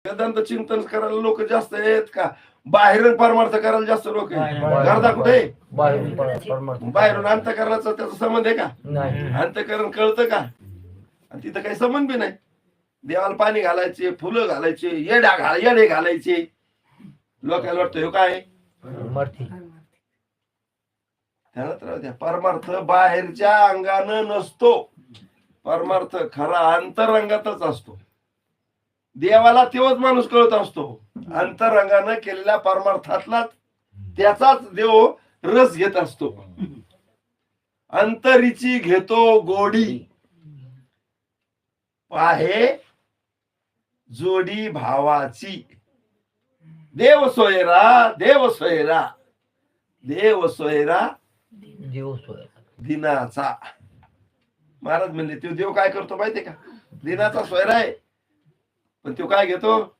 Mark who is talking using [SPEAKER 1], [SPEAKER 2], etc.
[SPEAKER 1] वेदांत चिंतन करायला लोक जास्त आहेत का बाहेरून परमार्थ करायला जास्त लोक आहेत? गर्दा कुठे? बाहेरून अंतःकरणाचा त्याचा संबंध आहे का? अंतःकरण कळतं का? आणि तिथं काही संबंध बी नाही. देवाला पाणी घालायचे, फुलं घालायचे, येडे घालायचे. लोकांना वाटतं हे काय त्याला तर द्या. परमार्थ बाहेरच्या अंगानं नसतो. परमार्थ खरा अंतरंगातच असतो. देवाला तेव्हाच माणूस कळत असतो अंतरंगानं केलेल्या परमार्थातला त्याचाच देव रस घेत असतो. अंतरीची घेतो गोडी पाहे जोडी भावाची. देव सोयरा देव सोयरा देव सोयरा दिनाचा. महाराज म्हणले तो देव काय करतो माहितीये का? दिनाचा सोयरा आहे, पण तो काय घेतो?